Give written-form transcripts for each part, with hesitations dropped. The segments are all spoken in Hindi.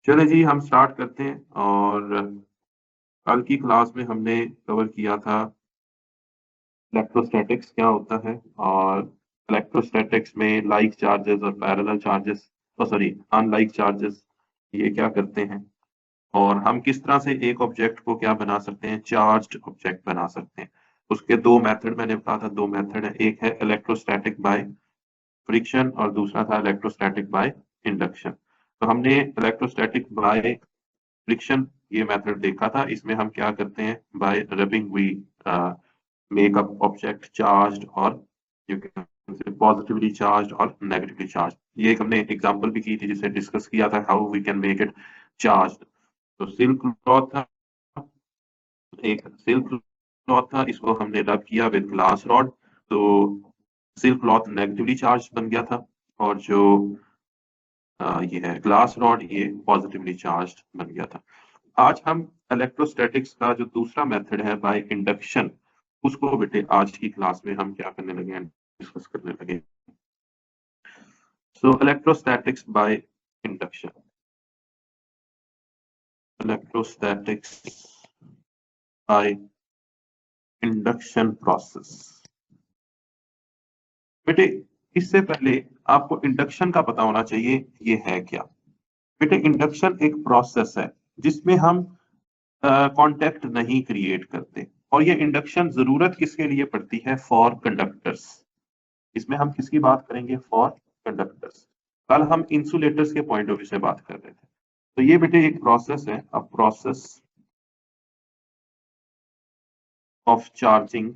चले जी हम स्टार्ट करते हैं। और कल की क्लास में हमने कवर किया था इलेक्ट्रोस्टैटिक्स क्या होता है, और इलेक्ट्रोस्टैटिक्स में लाइक चार्जेस और parallel charges, sorry unlike charges, ये क्या करते हैं, और हम किस तरह से एक ऑब्जेक्ट को क्या बना सकते हैं, चार्ज्ड ऑब्जेक्ट बना सकते हैं। उसके दो मेथड मैंने बताया था, दो मेथड है, एक है इलेक्ट्रोस्टैटिक बाय फ्रिक्शन और दूसरा था इलेक्ट्रोस्टैटिक बाय इंडक्शन। तो हमने इलेक्ट्रोस्टैटिक बाय फ्रिक्शन ये मेथड देखा था। इसमें हम क्या करते हैं, by rubbing we make up object charged और you can say positively charged और नेगेटिवली चार्ज। ये एक हमने एग्जांपल भी की थी जिसे डिस्कस किया था, how we can make it charged. तो सिल्क क्लॉथ था, एक सिल्क क्लॉथ था, इसको हमने रब किया विद ग्लास रॉड, तो सिल्क क्लॉथ नेगेटिवली चार्ज बन गया था, और जो ये है ग्लास रॉड, ये पॉजिटिवली चार्ज्ड बन गया था। आज हम इलेक्ट्रोस्टैटिक्स का जो दूसरा मेथड है बाय इंडक्शन, उसको बेटे आज की क्लास में हम क्या करने लगे हैं, डिस्कस करने लगे। So electrostatics by induction, electrostatics by induction process. बेटे इससे पहले आपको इंडक्शन का पता होना चाहिए ये है क्या। बेटे इंडक्शन एक प्रोसेस है जिसमें हम कांटेक्ट नहीं क्रिएट करते, और ये इंडक्शन जरूरत किसके लिए पड़ती है, फॉर कंडक्टर्स। इसमें हम किसकी बात करेंगे, फॉर कंडक्टर्स। कल हम इंसुलेटर्स के पॉइंट ऑफ व्यू से बात कर रहे थे। तो ये बेटे एक प्रोसेस है, a process of charging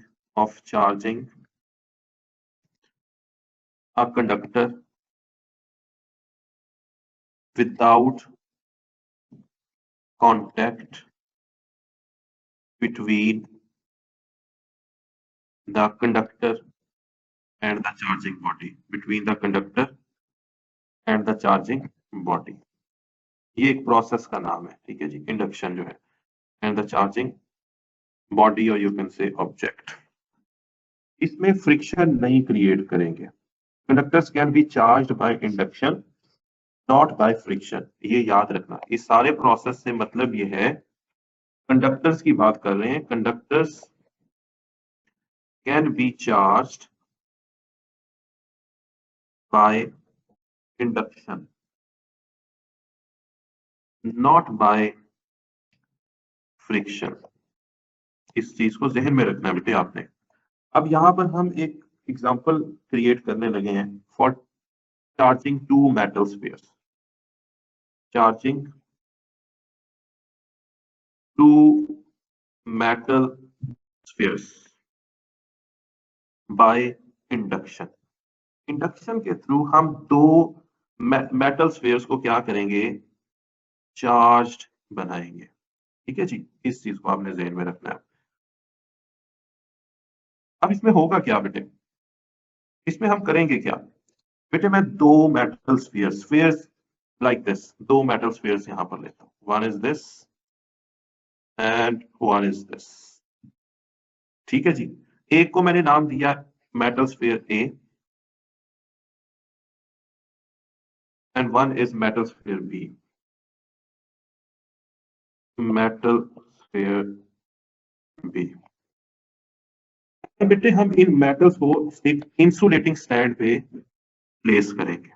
a conductor without contact between the conductor and the charging body, between the conductor and the charging body। ये एक प्रोसेस का नाम है, ठीक है जी, इंडक्शन जो है, एंड द चार्जिंग बॉडी और यू कैन से ऑब्जेक्ट। इसमें फ्रिक्शन नहीं क्रिएट करेंगे। Conductors can be charged by induction not bye friction, ये याद रखना। इस सारे प्रोसेस से मतलब ये है, कंडक्टर्स की बात कर रहे हैं, conductors can be charged by induction not by friction. इस चीज को जहन में रखना बेटे आपने। अब यहां पर हम एक एग्जांपल क्रिएट करने लगे हैं for charging two metal spheres, charging two metal spheres by induction. Induction के थ्रू हम दो मेटल स्फीयर्स को क्या करेंगे, चार्ज्ड बनाएंगे। ठीक है जी, इस चीज को आपने जहन में रखना है। अब इसमें होगा क्या बेटे, इसमें हम करेंगे क्या बेटे, मैं दो मेटल स्फीयर्स लाइक दिस, दो मेटल स्फीयर्स यहां पर लेता हूं, one is this and one is this. ठीक है जी, एक को मैंने नाम दिया metal sphere A and one is metal sphere B, metal sphere B. बेटे हम इन मेटल्स को एक इंसुलेटिंग स्टैंड पे प्लेस करेंगे।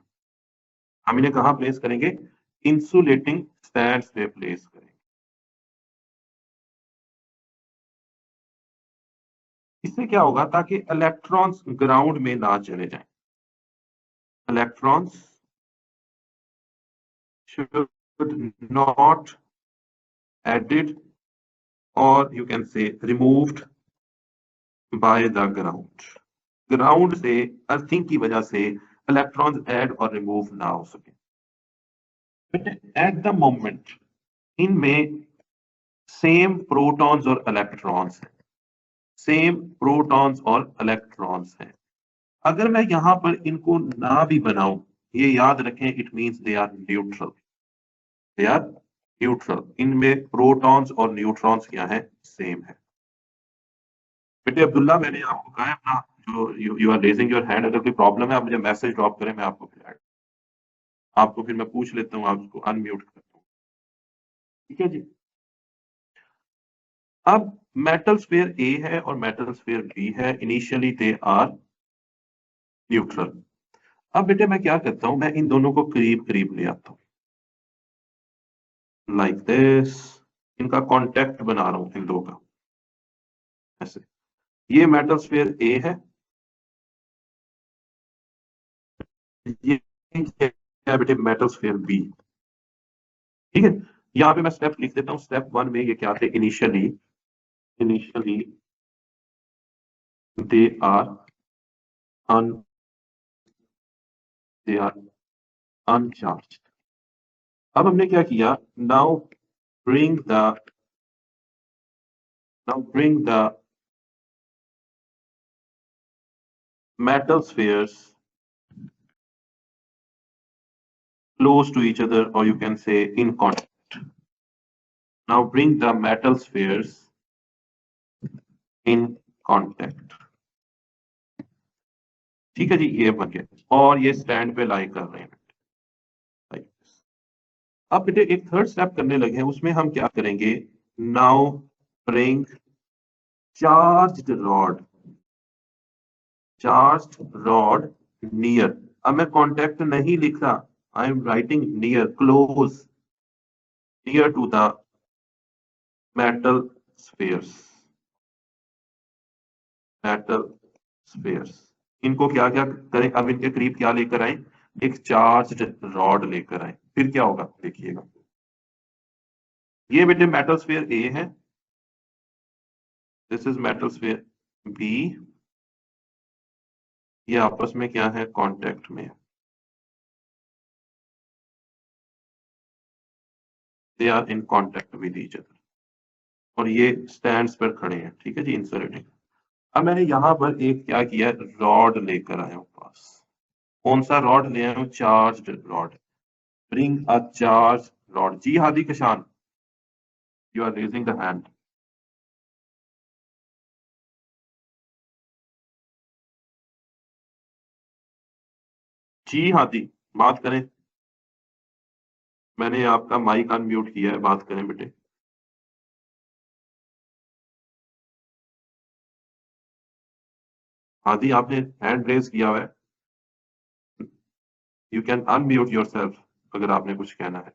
हम इन्हें कहां प्लेस करेंगे, इंसुलेटिंग स्टैंड पे प्लेस करेंगे। इससे क्या होगा, ताकि इलेक्ट्रॉन्स ग्राउंड में ना चले जाएं। Electrons should not added or you can say removed by the ground। Ground से अर्थिंग की वजह से इलेक्ट्रॉन्स ऐड और रिमूव ना हो सके। एट द मोमेंट इनमें सेम प्रोटॉन्स और इलेक्ट्रॉन्स हैं, सेम प्रोटॉन्स और इलेक्ट्रॉन्स हैं। अगर मैं यहां पर इनको ना भी बनाऊं, ये याद रखें, it means they are neutral, they are neutral. इनमें प्रोटॉन्स और न्यूट्रॉन्स क्या है, सेम है। बेटे अब्दुल्ला, मैंने आपको कहा है अपना, जो you are raising your hand, अगर कोई प्रॉब्लम है आप मुझे मैसेज ड्रॉप करें, मैं आपको फिर आपको फिर मैं पूछ लेता हूँ, आपको अनम्यूट करता हूँ। ठीक है जी। अब मेटल स्फीयर ए है और मेटल स्फीयर बी है, इनिशियली दे आर न्यूट्रल। अब बेटे मैं क्या करता हूं, मैं इन दोनों को करीब करीब ले आता हूं, लाइक दिस। इनका कांटेक्ट बना रहा हूं इन दो का, ऐसे। ये मेटल स्फीयर ए है, ये क्या बेटे मेटल स्फीयर बी। ठीक है, यहाँ पे मैं स्टेप लिख देता हूँ। स्टेप वन में ये क्या थे, initially initially they are un they are uncharged. अब हमने क्या किया, now bring the now bring the metal spheres close to each other, or you can say in contact. Now bring the metal spheres in contact. ठीक है जी, ये बन गया और ये स्टैंड पे लाई कर रहे हैं like this. अब बेटे एक थर्ड स्टेप करने लगे हैं, उसमें हम क्या करेंगे, now bring charged rod near. अब मैं कॉन्टेक्ट नहीं लिख रहा, I am writing near, close, near to the metal spheres. Metal spheres, इनको क्या क्या करें, अब इनके करीब क्या लेकर आए, एक चार्ज्ड रॉड लेकर आए। फिर क्या होगा देखिएगा, ये बेटे मेटल स्फीयर ए है, this is metal sphere B, ये आपस में क्या है, कांटेक्ट में, they are in contact with each other, और ये स्टैंड्स पर खड़े हैं। ठीक है जी, इंसर्टिंग। अब मैंने यहां पर एक क्या किया, रॉड लेकर आया हूं पास। कौन सा रॉड ले आया हूं, charged rod. Bring a charge rod. जी Hadi Kishan, you are raising the hand. जी हादी, बात करें, मैंने आपका माइक अनम्यूट किया है, बात करें बेटे। हादी आपने हैंड रेज किया हुआ है, यू कैन अनम्यूट योरसेल्फ अगर आपने कुछ कहना है।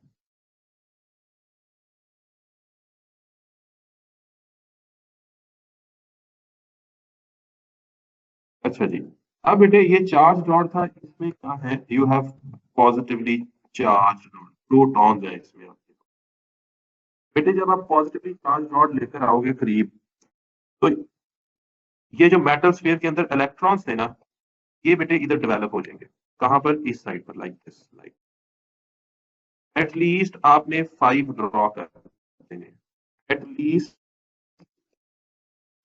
अच्छा जी, अब बेटे ये चार्ज रॉड था, इसमें क्या है, you have positively charge rod, protons है इसमें आपके पास। बेटे जब आप पॉजिटिवली चार्ज रॉड लेकर आओगे करीब, तो ये जो मेटल स्फीयर के अंदर इलेक्ट्रॉन्स थे ना, ये बेटे इधर डेवलप हो जाएंगे। कहां पर, इस साइड पर, लाइक दिस, लाइक एटलीस्ट आपने 5 ड्रॉ कर देने, एटलीस्ट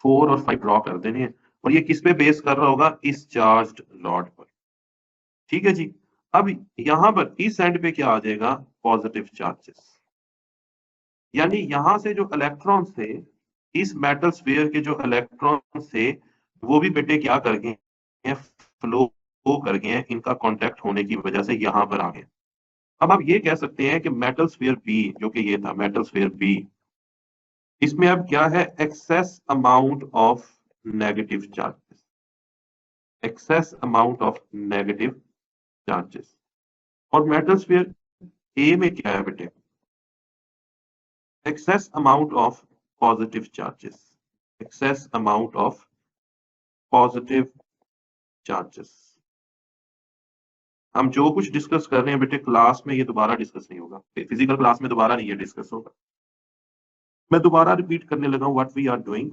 4 और 5 ड्रॉ कर देने हैं, और ये किस पे बेस कर रहा होगा, इस चार्ज्ड रॉड पर। ठीक है जी। अब यहां पर इस एंड पे क्या आ जाएगा, पॉजिटिव चार्जेस, यानी यहां से जो इलेक्ट्रॉन्स थे, इस मेटल स्फीयर के जो इलेक्ट्रॉन्स थे, वो भी बेटे क्या कर गए हैं, फ्लो कर गए हैं, इनका कांटेक्ट होने की वजह से यहां पर आ गए। अब आप ये कह सकते हैं कि मेटल स्फीयर बी, जो कि ये था मेटल स्फीयर बी, इसमें अब क्या है, access amount of negative charges, access amount of negative charges. और मेटल स्फीयर ए में क्या है बेटे, excess amount of positive charges, excess amount of positive charges। हम जो कुछ डिस्कस कर रहे हैं बेटे क्लास में, ये दोबारा डिस्कस नहीं होगा, फिजिकल क्लास में दोबारा नहीं ये डिस्कस होगा। मैं दोबारा रिपीट करने लगा हूं, व्हाट वी आर डूइंग।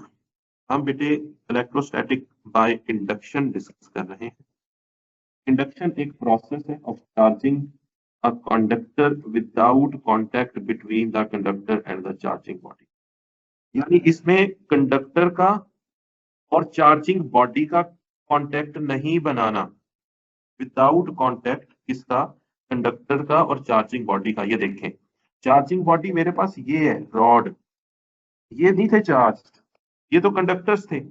हम बेटे इलेक्ट्रोस्टैटिक बाय इंडक्शन डिस्कस कर रहे हैं। इंडक्शन एक प्रोसेस है of charging a conductor without contact between the conductor and the charging body. यानी इसमें कंडक्टर का और चार्जिंग बॉडी का कांटेक्ट नहीं बनाना, विदाउट कांटेक्ट किसका, कंडक्टर का और चार्जिंग बॉडी का। ये देखें, चार्जिंग बॉडी मेरे पास ये है रॉड, ये नहीं थे चार्ज, ये तो कंडक्टर्स थे,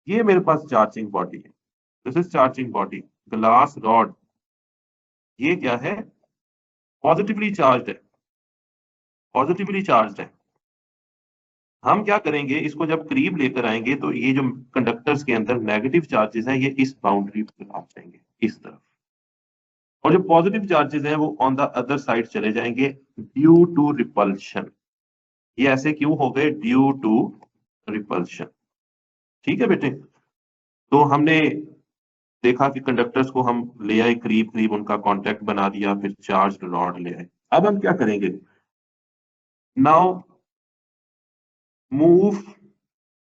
ये मेरे पास चार्जिंग बॉडी है, this is charging body, glass rod. ये क्या है, पॉजिटिवली चार्ज है, पॉजिटिवली चार्ज है। हम क्या करेंगे, इसको जब करीब लेकर आएंगे तो ये जो कंडक्टर्स के अंदर नेगेटिव चार्जेस हैं ये इस बाउंड्री पर आ जाएंगे इस तरफ, और जो पॉजिटिव चार्जेस हैं वो ऑन द अदर साइड चले जाएंगे ड्यू टू रिपल्शन। ये ऐसे क्यों हो गए? Due to repulsion. ठीक है बेटे, तो हमने देखा कि कंडक्टर्स को हम ले आए करीब करीब, उनका कांटेक्ट बना दिया, फिर चार्ज रॉड ले आए। अब हम क्या करेंगे, now move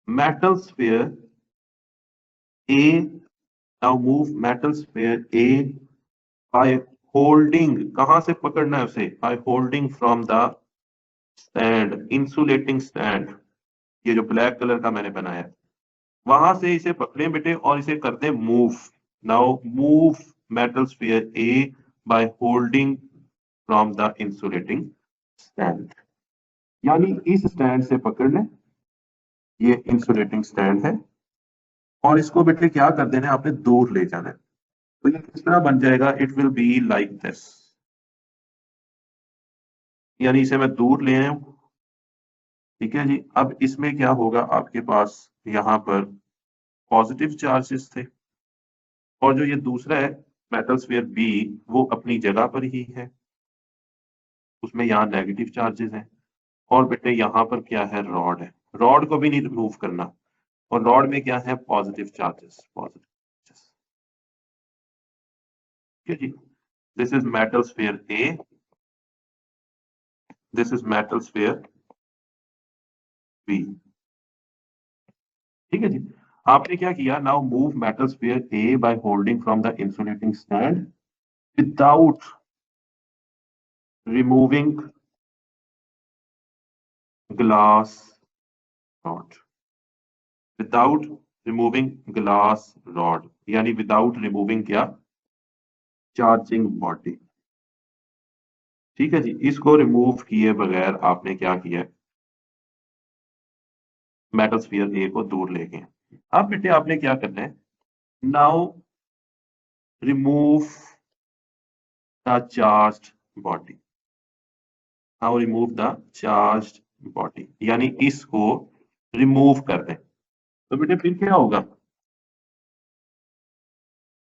metal sphere A, now move metal sphere A by holding, कहां से पकड़ना है उसे? Bye holding from the stand, insulating stand, ये जो ब्लैक कलर का मैंने बनाया है, वहां से इसे पकड़े बेटे और इसे करते हैं move. Now move metal sphere A by holding from the insulating stand, यानी इस स्टैंड से पकड़ लें, ये इंसुलेटिंग स्टैंड है, और इसको बेटे क्या कर देना है आपने? दूर ले जाना है। तो ये किस तरह बन जाएगा? It will be like this, यानी इसे मैं दूर ले आया हूं। ठीक है जी, अब इसमें क्या होगा, आपके पास यहां पर पॉजिटिव चार्जेस थे, और जो ये दूसरा है मेटल स्फीयर बी, वो अपनी जगह पर ही है, उसमें यहाँ नेगेटिव चार्जेस हैं। और बेटे यहाँ पर क्या है? रॉड है, रॉड को भी नहीं रिमूव करना, और रॉड में क्या है? Positive charges, positive. ठीक है जी, this is metal sphere A, this is metal sphere B. ठीक है जी, आपने क्या किया? Now move metal sphere A by holding from the insulating stand without removing glass rod, without removing glass rod, यानी विदाउट रिमूविंग क्या? Charging body. ठीक है जी, इसको रिमूव किए बगैर आपने क्या किया? मेटल स्फीयर ए को दूर ले गए। अब बेटे आपने क्या करना है? Now remove the charged body, now remove the charged body, यानी इसको रिमूव कर दें। तो बेटे फिर क्या होगा?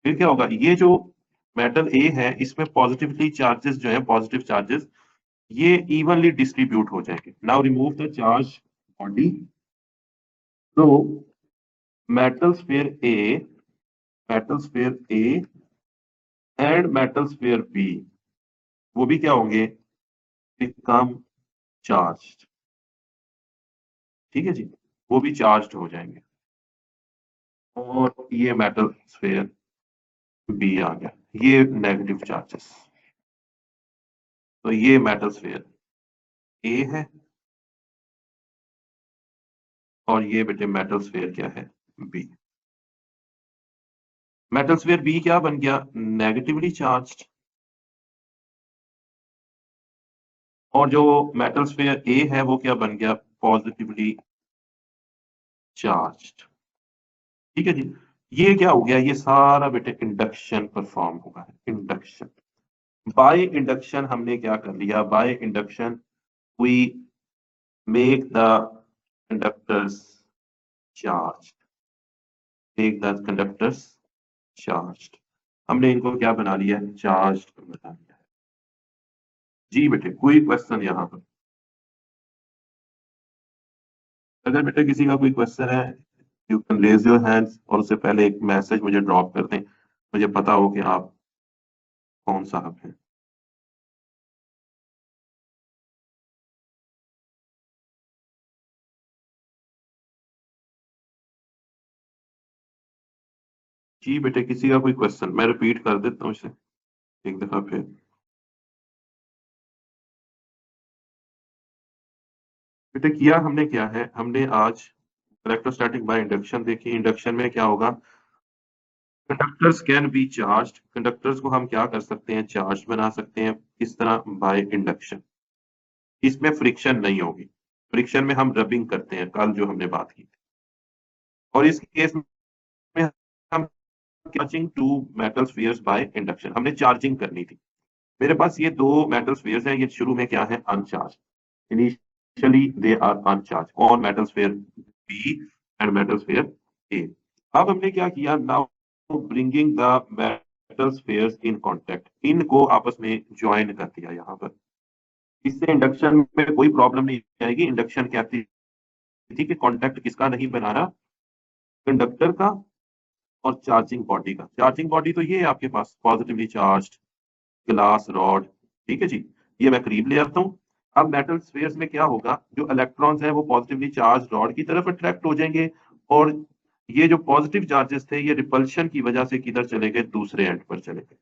फिर क्या होगा? ये जो मेटल ए है इसमें पॉजिटिवली चार्जेस जो है, पॉजिटिव चार्जेस, ये इवनली डिस्ट्रीब्यूट हो जाएंगे। Now remove the charge body, तो metal sphere A, metal sphere A and metal sphere B, वो भी क्या होंगे? Become charged. ठीक है जी, वो भी चार्ज्ड हो जाएंगे, और ये मेटल स्फीयर बी आ गया, ये नेगेटिव चार्जेस। तो ये मेटल स्फीयर ए है, और ये बेटे मेटल स्फीयर क्या है? बी। मेटल स्फीयर बी क्या बन गया? Negatively charged. और जो मेटल स्फीयर ए है वो क्या बन गया? Positively charged. ठीक है जी, ये क्या हो गया? ये सारा बेटे इंडक्शन परफॉर्म हुआ है, इंडक्शन। बाय इंडक्शन हमने क्या कर लिया? By induction we make the conductors charge, make the conductors charged, हमने इनको क्या बना लिया? चार्ज्ड बना लिया है। जी बेटे, कोई क्वेश्चन यहाँ पर? अगर बेटे किसी का कोई क्वेश्चन है, you can raise your hands, और उससे पहले एक मैसेज मुझे ड्रॉप कर दें, मुझे पता हो कि आप कौन साहब हैं। जी बेटे, किसी का कोई क्वेश्चन? मैं रिपीट कर देता हूँ इसे एक दफा फिर। बेटे किया हमने क्या है, हमने आज इलेक्ट्रोस्टैटिक बाय इंडक्शन देखी। इंडक्शन में क्या होगा? Conductors can be charged, conductors को हम क्या कर सकते हैं? चार्ज बना सकते हैं। किस तरह? By induction. इसमें फ्रिक्शन नहीं होगी, फ्रिक्शन में हम रबिंग करते हैं, कल जो हमने बात की थी। और इस केस में हम charging two metal spheres by induction, हमने चार्जिंग करनी थी। मेरे पास ये दो मेटल स्फीयर्स हैं, ये शुरू में क्या है? अनचार्ज। initially they are uncharged on metal sphere B and metal sphere A. अब हमने क्या किया, now bringing the metal spheres in contact, इनको आपस में ज्वाइन कर दिया यहाँ पर। इससे इंडक्शन में कोई प्रॉब्लम नहीं आएगी। इंडक्शन कहती थी कि कांटेक्ट किसका नहीं बनाना, कंडक्टर का और चार्जिंग बॉडी का। चार्जिंग बॉडी तो ये है आपके पास पॉजिटिवली चार्ज्ड ग्लास रॉड, ठीक है जी, ये मैं करीब ले आता हूँ। अब मेटल स्फीयर्स में क्या होगा, जो इलेक्ट्रॉन्स है वो पॉजिटिवली चार्ज रॉड की तरफ अट्रैक्ट हो जाएंगे, और ये जो पॉजिटिव चार्जेस थे ये रिपल्शन की वजह से किधर चले गए, दूसरे एंड पर चले गए।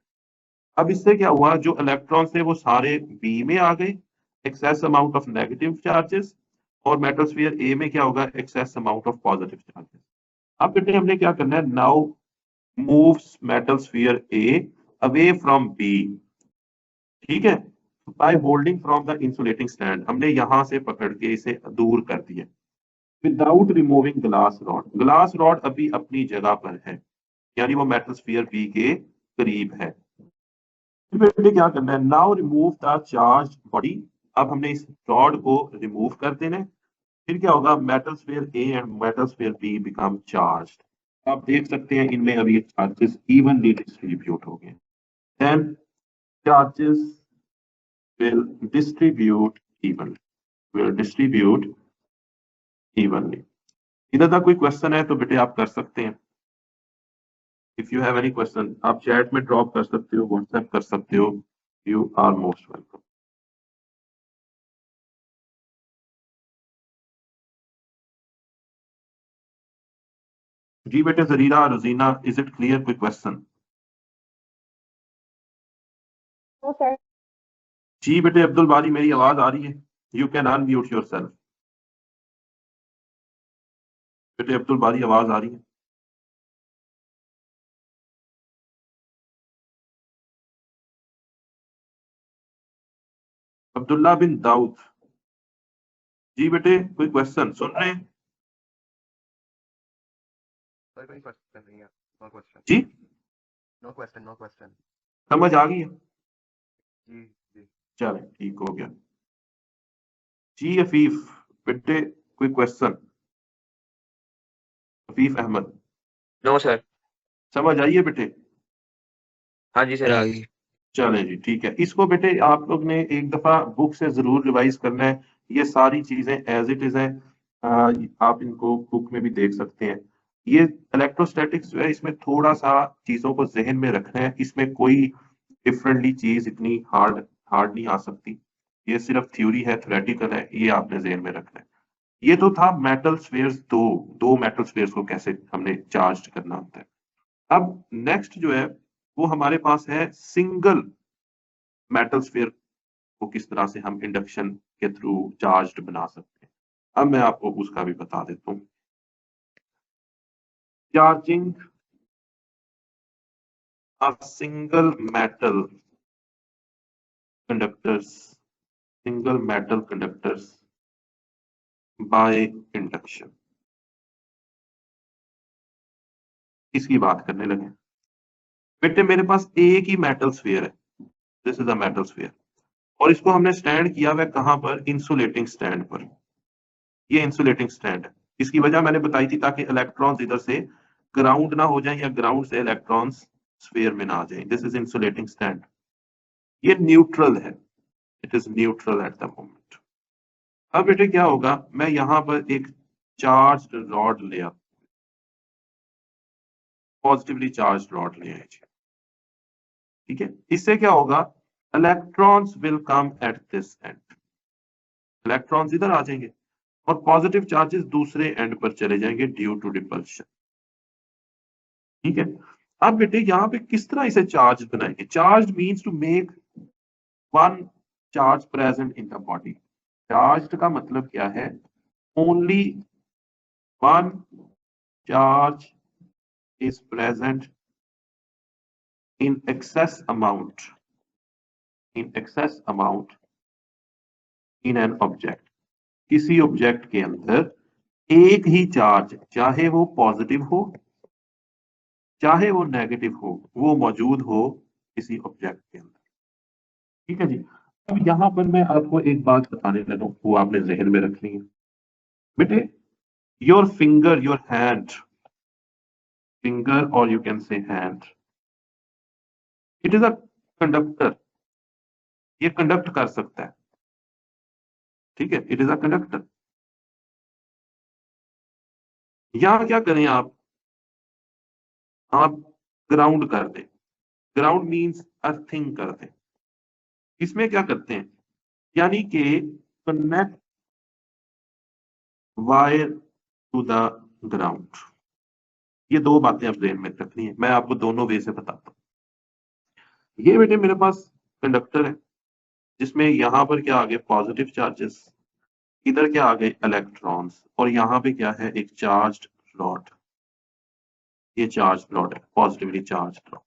अब इससे क्या हुआ, जो इलेक्ट्रॉन्स थे वो सारे बी में आ गए, excess amount of negative charges, और मेटल स्फीयर ए में क्या होगा, excess amount of positive charges. अब बेटे हमने क्या करना है, now moves metal sphere A away from B, ठीक है, by holding from the insulating stand. हमने यहां से पकड़ के इसे दूर कर दिया without removing glass rod. Glass rod अभी अपनी जगह पर है, यानी वो मेटल स्फीयर बी के करीब है। फिर क्या करना है, now remove the charge body. अब हमने इस रॉड को रिमूव कर देना है। फिर क्या होगा, metal sphere A and metal sphere be become charged. आप देख सकते हैं इनमें अभी चार्जेस इवनली डिस्ट्रीब्यूट हो गए। Then charges will distribute evenly, will distribute evenly। इधर तक कोई क्वेश्चन है तो बेटे आप कर सकते हैं। If you have any question आप चैट में ड्रॉप कर सकते हो, व्हाट्सएप कर सकते हो, यू आर मोस्ट वेलकम। जी बेटे जरीरा रोजीना, इज इट क्लियर, कोई क्वेश्चन? जी बेटे अब्दुल बारी, मेरी आवाज आ रही है? You can unmute yourself. बेटे अब्दुल बारी आवाज आ रही है? अब्दुल्ला बिन दाऊद, जी बेटे कोई क्वेश्चन सुन रहे हैं? कोई क्वेश्चन नहीं है, नो क्वेश्चन। जी नो क्वेश्चन, नो क्वेश्चन। समझ आ गई है? जी जी। चले ठीक हो गया। जी अफीफ बेटे कोई question? Afeef Ahmad, no sir. समझ आइए बेटे? हाँ जी सर, आ गई। चले जी ठीक है। इसको बेटे आप लोग ने एक दफा बुक से जरूर रिवाइज करना है। ये सारी चीजें एज इट इज है, आप इनको बुक में भी देख सकते हैं। ये इलेक्ट्रोस्टैटिक्स जो है इसमें थोड़ा सा चीजों को जहन में रखना है, इसमें कोई डिफरेंटली चीज इतनी हार्ड हार्ड नहीं आ सकती। ये सिर्फ थ्योरी है, थ्योरेटिकल है, ये आपने जहन में रखना है। ये तो था मेटल स्फीयर्स, दो दो मेटल स्फीयर्स को कैसे हमने चार्ज करना होता है। अब नेक्स्ट जो है वो हमारे पास है सिंगल मेटल स्फीयर को किस तरह से हम इंडक्शन के थ्रू चार्ज्ड बना सकते हैं। अब मैं आपको उसका भी बता देता हूं। Charging a single metal conductors, single metal conductors by induction, इसकी बात करने लगे। बेटे मेरे पास एक ही मेटल स्फीयर है, this is a metal sphere, और इसको हमने स्टैंड किया हुआ कहां पर, इंसुलेटिंग स्टैंड पर। ये इंसुलेटिंग स्टैंड है। इसकी वजह मैंने बताई थी ताकि इलेक्ट्रॉन्स इधर से ग्राउंड ना हो जाएं या ग्राउंड से इलेक्ट्रॉन्स स्फीयर में ना आ जाएं। This is insulating stand. ये न्यूट्रल है, it is neutral at the moment. अब बेटे क्या होगा, मैं यहां पर एक चार्ज रॉड ले आता, पॉजिटिवली चार्ज रॉड ले आए, ठीक है। इससे क्या होगा, electrons will come at this and, electrons इधर आ जाएंगे और पॉजिटिव चार्जेस दूसरे एंड पर चले जाएंगे ड्यू टू रिपल्शन, ठीक है। अब बेटे यहाँ पे किस तरह इसे चार्ज बनाएंगे, charge means to make one charge present in the body. Charge का मतलब क्या है, only one charge is present in excess amount, in excess amount in an object. किसी ऑब्जेक्ट के अंदर एक ही चार्ज, चाहे वो पॉजिटिव हो चाहे वो नेगेटिव हो, वो मौजूद हो किसी ऑब्जेक्ट के अंदर, ठीक है जी। अब यहाँ पर मैं आपको एक बात बताने लगा हूं, वो आपने जहन में रखनी है बेटे। Your finger, your hand, finger और you can say hand, it is a conductor. ये कंडक्ट कर सकता है, ठीक है, इट इज अ कंडक्टर। यहां क्या करें आप ग्राउंड कर दें। ग्राउंड मीन्स अर्थिंग कर दें। इसमें क्या करते हैं, यानी कि connect wire to the ground. ये दो बातें आप ध्यान में रखनी है, मैं आपको दोनों वे से बताता हूँ। ये बेटे मेरे पास कंडक्टर है, जिसमें यहां पर क्या आ गए पॉजिटिव चार्जेस, इधर क्या आ गए इलेक्ट्रॉन्स, और यहाँ पे क्या है एक चार्ज्ड रॉड। ये चार्ज रॉड है, पॉजिटिवली चार्ज रॉड।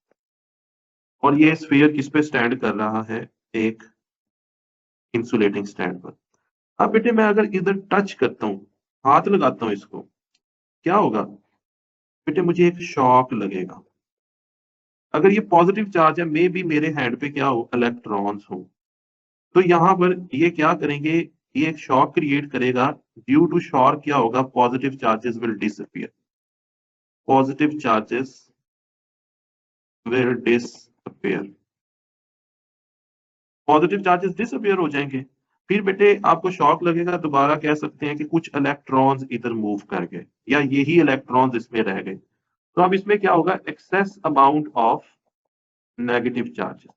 और ये स्फीयर किस पे स्टैंड कर रहा है, एक इंसुलेटिंग स्टैंड पर। अब बेटे मैं अगर इधर टच करता हूँ, हाथ लगाता हूँ इसको, क्या होगा बेटे, मुझे एक शॉक लगेगा। अगर ये पॉजिटिव चार्ज है, मे बी मेरे हैंड पे क्या हो इलेक्ट्रॉन्स हो, तो यहाँ पर ये क्या करेंगे, ये एक शॉक क्रिएट करेगा। ड्यू टू शॉक क्या होगा, positive charges will disappear, positive charges will disappear, positive charges disappear हो जाएंगे। फिर बेटे आपको शॉक लगेगा, दोबारा कह सकते हैं कि कुछ इलेक्ट्रॉन्स इधर मूव कर गए, या यही इलेक्ट्रॉन्स इसमें रह गए। तो अब इसमें क्या होगा, excess amount of negative charges,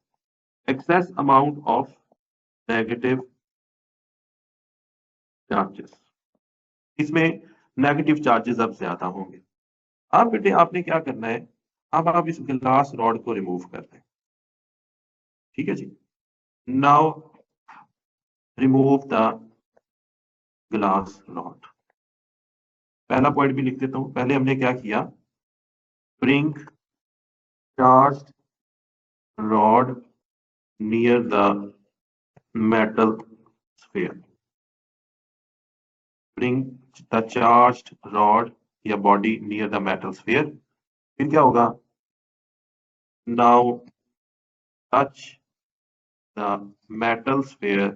access amount of negative charges, इसमें नेगेटिव चार्जेस अब ज्यादा होंगे। अब बेटे आपने क्या करना है, अब आप इस ग्लास रॉड को रिमूव कर दें, ठीक है जी। Now remove the glass rod. पहला पॉइंट भी लिख देता हूं, पहले हमने क्या किया, bring charged rod near the metal sphere, bring the charged rod या body near the metal sphere. फिर क्या होगा, now touch the metal sphere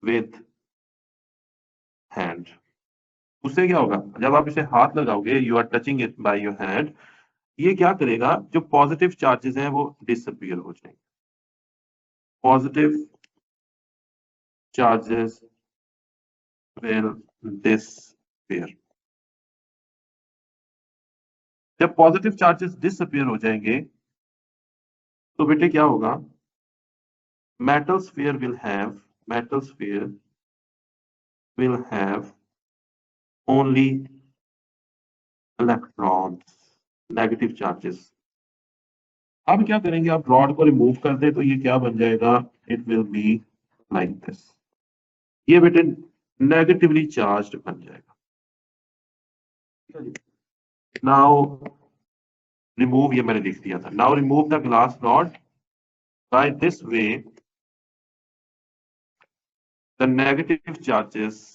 with hand. उससे क्या होगा, जब आप इसे हाथ लगाओगे, you are touching it by your hand, ये क्या करेगा, जो पॉजिटिव चार्जेस हैं वो डिसअपियर हो जाएंगे, पॉजिटिव चार्जेस विल डिसअपियर। जब पॉजिटिव चार्जेस डिसअपियर हो जाएंगे, तो बेटे क्या होगा, metal sphere will have, metal sphere will have only electrons, negative charges. अब क्या करेंगे, आप रॉड को रिमूव कर दे, तो ये क्या बन जाएगा, it will be like this. ये बेटे नेगेटिवली चार्ज्ड बन जाएगा। नाउ रिमूव, ये मैंने लिख दिया था, now remove the glass rod by this way, the negative charges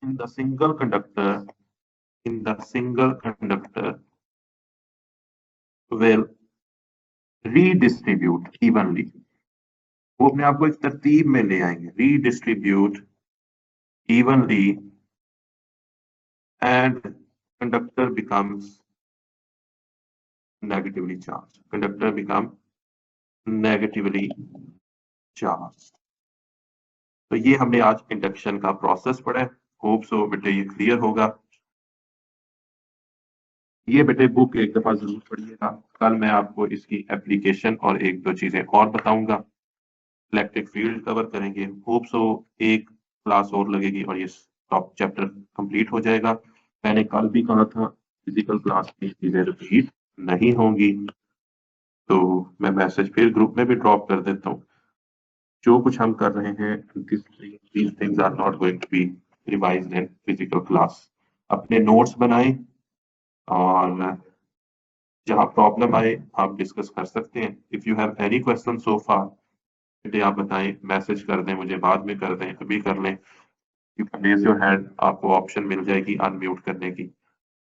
in the single conductor, in the single conductor will redistribute evenly। वो अपने आप को एक तरतीब में ले आएंगे, redistribute evenly and conductor becomes negatively charged, conductor become negatively charged। तो ये हमने आज इंडक्शन का प्रोसेस पढ़ा है, होप सो बेटे ये क्लियर होगा। ये बेटे बुक एक दफा जरूर पढ़िएगा, कल मैं आपको इसकी एप्लीकेशन और एक दो चीजें और बताऊंगा। इलेक्ट्रिक फील्ड कवर करेंगे, होप सो एक क्लास और लगेगी और ये टॉप चैप्टर कंप्लीट हो जाएगा। मैंने कल भी कहा था फिजिकल क्लास की चीजें रिपीट नहीं होंगी, तो मैं मैसेज फिर ग्रुप में भी ड्रॉप कर देता हूँ। जो कुछ हम कर रहे हैं, these things are not going to be revised in physical class। अपने नोट्स बनाएं और जहां प्रॉब्लम आए आप डिस्कस कर सकते हैं। If you have any question so far, बेटे आप बताएं, मैसेज कर दें मुझे, बाद में कर दें, अभी कर लें। You can raise your hand, आपको ऑप्शन मिल जाएगी अनम्यूट करने की,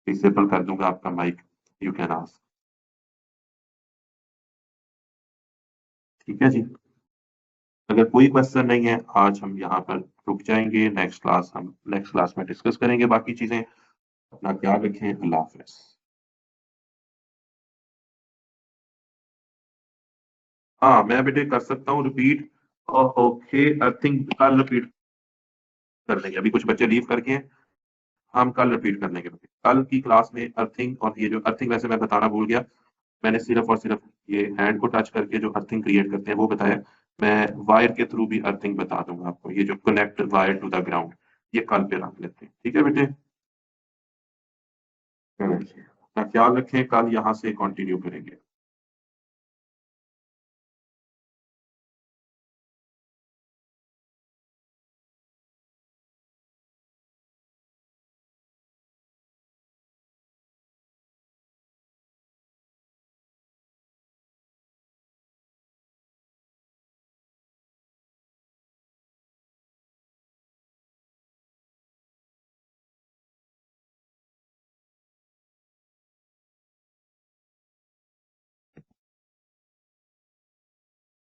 डिसेबल कर दूंगा आपका माइक, यू कैन आस्क। ठीक है जी। अगर कोई क्वेश्चन नहीं है आज हम यहाँ पर रुक जाएंगे, नेक्स्ट क्लास में डिस्कस करेंगे बाकी चीजें। अपना ख्याल रखें, अल्लाह हाफिज। हाँ मैं बेटे कर सकता हूँ रिपीट। ओके अर्थिंग कल रिपीट कर लेंगे, अभी कुछ बच्चे लीव करके हैं, हम कल रिपीट कर लेंगे बेटे। कल की क्लास में अर्थिंग, और ये जो अर्थिंग वैसे मैं बताना भूल गया, मैंने सिर्फ और सिर्फ ये हैंड को टच करके जो अर्थिंग क्रिएट करते हैं वो बताया। मैं वायर के थ्रू भी अर्थिंग बता दूंगा आपको, ये जो connect wire to the ground, ये कल पे रख लेते हैं। ठीक है बेटे, चलो जी। अपना ख्याल रखें, कल यहाँ से कंटिन्यू करेंगे।